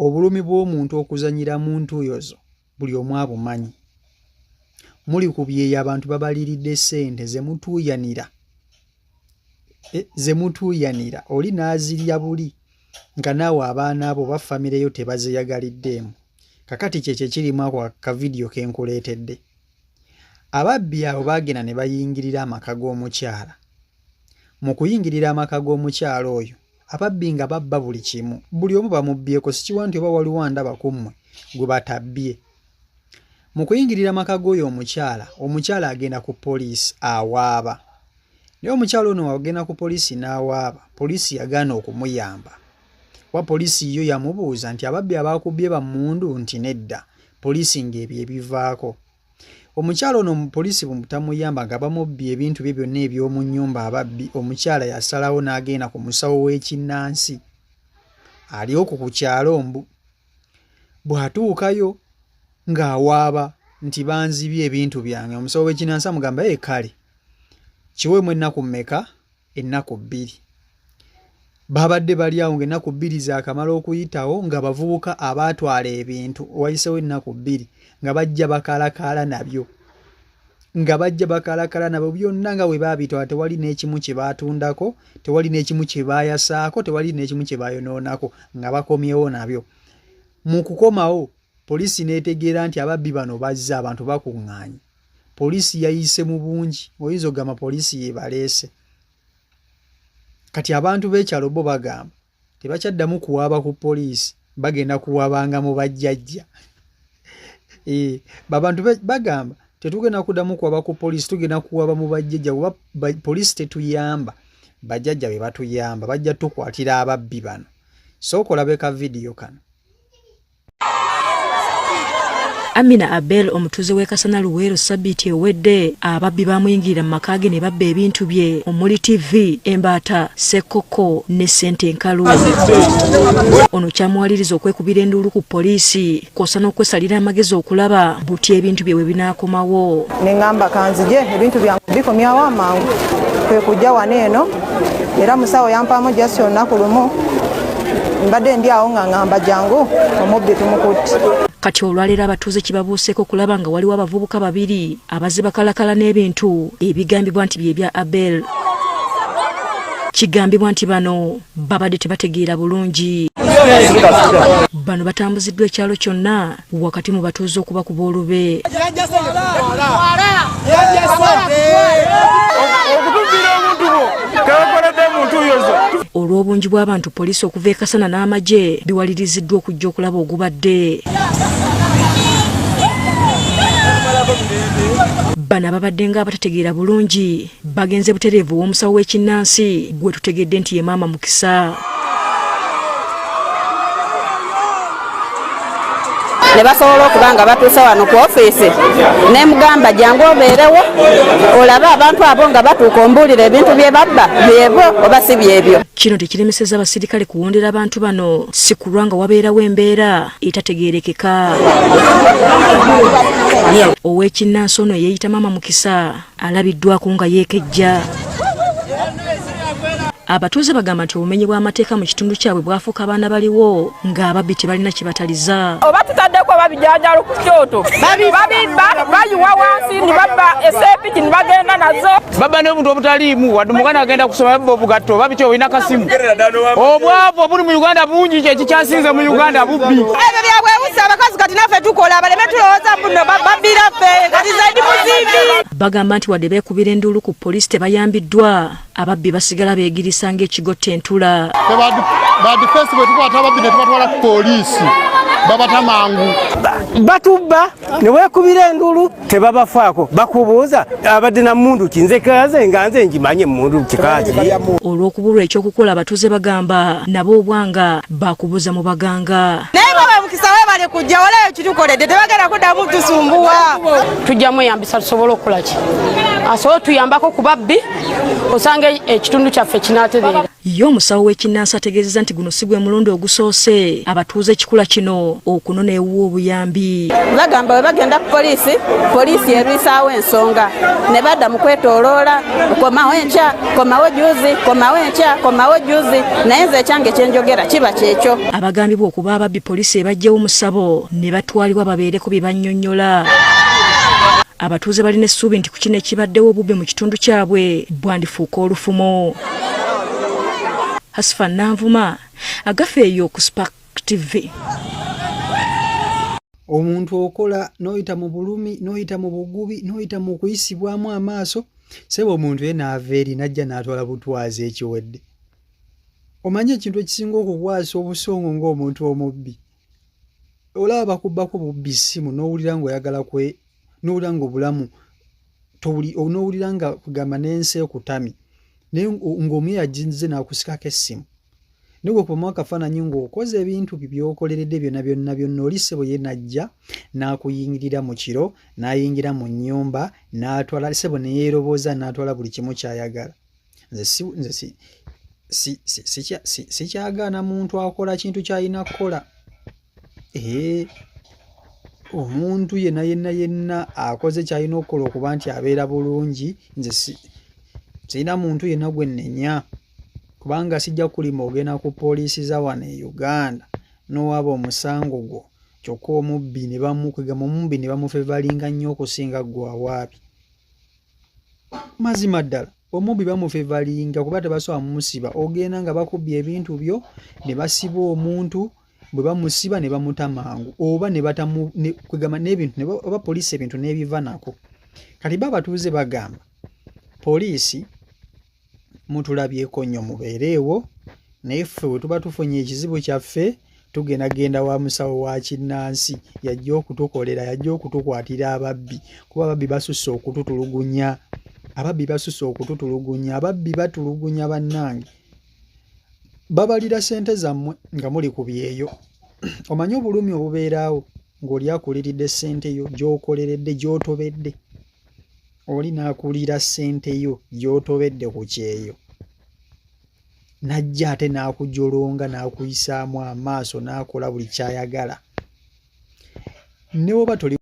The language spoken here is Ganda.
obulumi bw'omuntu okuzanyira muntu yozo buli omu abumanyi. Muli ku byeyo abantu babaliridde ssente zemutuuyanira oli n'azirya buli nga naawe abaana abo ba famire yo tebazeyagaliddeemu. Kakati kyekyo kirimu ako akavidiyo ke nkuleetedde. Ababbi abo baagenda ne bayingirira amaka g'omukyala. Mu kuyingirira amaka g'omukyala oyo ababbi nga babba buli kimu, buli omu bamubbyeko, sikiwa nti oba waliwo ndaba ku mmwe gwe batabbye. Mu kuyingirira amaka g'oyo omukyala agenda ku poliisi awaaba. Naye omukyala ono wagenda ku poliisi n'awaaba, poliisi yagaana okumuyamba. Wa poliisi yo yamubuuza nti ababbi abakubbye bammundu nti nedda, poliisi ng'ebyo ebivaako. Omukyala ono poliisi bumutamuyamba nga bamubbye ebintu bye byonna eby'omu nnyumba ababbi, omukyala yasalawo n'agenda ku musawo w'ekinnansi ali oku ku kyalo mbu. Bw'atuukayo ng'awaaba nti banzibye ebintu byange, omusawo w'ekinnansi amugamba kale kiweemu ennaku mmeka? Ennaku 2. Babadde bali awo ng'ennaku 2 zaakamala okuyitawo nga bavubuka abaatwala ebintu wayisewo ennaku 2 nga bajja bakalakala nabyo. Byonna nga bwe baabitwala tewali n'ekimu kye baatundako, tewali n'ekimu kye baayasaako, tewali n'ekimu kye baayonoonako, nga bakomyewo nabyo. Mu kukomawo poliisi n'etegeera nti ababbi bano bazze, abantu bakuŋŋaanye. Poliisi yayise mu bungi, oyinza okugamba poliisi yebaleese. Kati abantu b'ekyalo bo bagamba tebakyaddamu kuwaaba ku poliisi, bagenda kuwaabanga mu bajjajja. Abantu bagamba tetugenda kuddamu kuwaaba ku poliisi, tugenda kuwaaba mu bajjajja kuba poliisi tetuyamba, bajjajja be batuyamba, bajja tukwatira ababbi bano. Sooka olabe ka vidiyo kano. Amina Abel omutuuze w'e Kasana Luweero Sabbiiti ewedde ababbi bamuyingirira mu maka ge ne babba ebintu bye omuli TV, embaata, ssekoko ne ssente enkalu. Ono kyamuwaliriza okwekubira enduulu ku poliisi kw'ossa n'okwesalira amagezi okulaba buti ebintu bye bwe binaakomawo. Ne ŋŋamba kanzije ebintu byange bikomyawo amangu, kwe kujja wano eno era musawo yampaamu jasi olunaku lumu, mbadde ndi awo nga ŋŋamba jangu omubbi tumukutte. Kati olwaleero abatuuze kibabuuseeko kulaba nga waliwo abavubuka 2 abazze bakalakala n'ebintu ebigambibwa nti bye bya Abel. Kigambibwa nti bano babadde tebategeera bulungi. Bano batambuziddwa ekyalo kyonna wakati mu batuuze okubakuba olube. Olw'obungi bw'abantu, poliisi okuva e Kasana n'amagye biwaliriziddwa okujja okulaba ogubadde. Bano ababadde nga abatategeera bulungi bagenze butereevu w'omusawo w'ekinnansi gwe tutegedde nti ye Maama Mukisa. Ne basobola okuba nga batuusa wano ku ofiisi ne mugamba jangu obeerewo olabe abantu abo nga batuuka ombuulira ebintu bye babba byebyo oba si byebyo. Kino tekiremeseza abasirikale kuwondera abantu bano, si kulwa nga wabeerawo embeera etategeerekeka. Ow'ekinnansi ono yeeyita Maama Mukisa alabiddwako nga yeekejja. Abatuuze bagamba nti obumenyi bw'amateeka mu kitundu kyabwe bwafuuka abaana baliwo ng'ababbi tebalina kye bataliza. Oba tutaddeko babijanjalo ku kyoto babibba bayiwa wansi ne babba esepiki ne bagenda nazo. Babba n'obuntu obutaliimu wadde omuganda agenda kusoma babba obugatto babitya olina kasimu. Obwavu obuli mu Uganda bungi, kye kikyasinze mu Uganda bubbi. Ebyo byabwewusa abakazi kati naffe tukola baleme tulowooza mbuno babbira ffe kati zaidi muzibi. Bagamba nti wadde beekubira enduulu ku poliisi tebayambiddwa, ababbi basigala beegirisa ng'ekigotta entula. Badifensi bwe tukwata ababbi ne tubatwala ku poliisi babata mangu. Batubba ne weekubira enduulu tebabafaako, bakubuuza abadde na mmundu kinze kaze nga nze ngimanye mmundu kikaaki. Olw'okubulwa ekyokukola abatuuze bagamba nabo obwanga bakubuuza mu baganga. Naye Maama Mukisa weebale kujja walayo kitukoledde tebagenda kuddamu tusumbuwa. Tujja mweyambisa tusobole okukola ki? Asobola tuyambako ku babbi osange ekitundu kyaffe kinaatereera. Ye omusawo w'ekinnansi ategeezezza nti guno si gwe mulundi ogusoose abatuuze ekikula kino okunona ewuwa obuyambi. Bagamba bwe bagenda ku poliisi erwisaawo ensonga ne badda mu kwetooloola komawo enkya komawo juzi komawo enkya komawo juzi naye nze ekyange kyenjogera kiba kyekyo. Abagambibwa okuba ababbi poliisi ebajjawo omusabo ne batwalibwa babeereko bye bannyonnyola. Abatuuze balina essuubi nti ku kino ekibaddewo obubbi mu kitundu kyabwe bwandifuuka olufumo. Hasifa Nanvuma, agafeeyo ku Spark TV. Omuntu okola noyita mu bulumi, noyita mu bugubi, noyita mu kuyisibwamu amaaso, sebo omuntu ye naava eri najja n'atwala butwazi ekiwedde. Omanye ekintu ekisinga okukwasa obusongo ng'omuntu omubbi. Olaba bakubbako bubbi ssimu n'owulira ng'oyagala n'owulira ng'obulamu n'owulira nga kugamba n'ensi ekutami. Naye ng'omu yaginze n'akusikako essimu. Naye gwe kubamu akafaananyi ng'okoze ebintu byokoleredde byonna oli ssebo ye najja n'akuyingirira mu kiro n'ayingira mu nnyumba n'atwala ssebo ne yeerobooza n'atwala buli kimu ky'ayagala. Nze sikyagaana muntu akola kintu ky'alina kukola. Omuntu yenna akoze ky'alina okukola okuba nti abeera bulungi. Nze sirina muntu yenna gwe nnenya kubanga sijja kulima ogenda ku poliisi za wano e Uganda n'owaba omusango gwo kyokka omubbi ne bamufevalinga nnyo okusinga gwe awaabi. Mazima ddala omubbi bamufevalinga kuba tebasobola mumusiba. Ogenda nga bakubbye ebintu byo ne basiba omuntu, bwe bamusiba ne bamuta mangu oba n'ebintu oba poliisi ebintu n'ebiva nako. Kati abatuuze bagamba poliisi mutulabyeko nnyo mubeereewo, naye ffe bwe tuba tufunye ekizibu kyaffe tugendagenda wa musawo wa kinnansi yajja okutukolera, yajja okutukwatira ababbi kuba ababbi basusse okututulugunya. Ababbi batulugunya bannange. Babalira ssente zammwe nga muli ku byeyo. Omanye obulumi obubeeraawo ng'oli akuliridde ssente yo gy'okoleredde gy'otobedde. Oli n'akulira ssente yo gy'otobedde ku kyeyo. Najja ate n'akujolonga n'akuyisaamu amaaso n'akola buli ky'ayagala. Ne bw'oba toli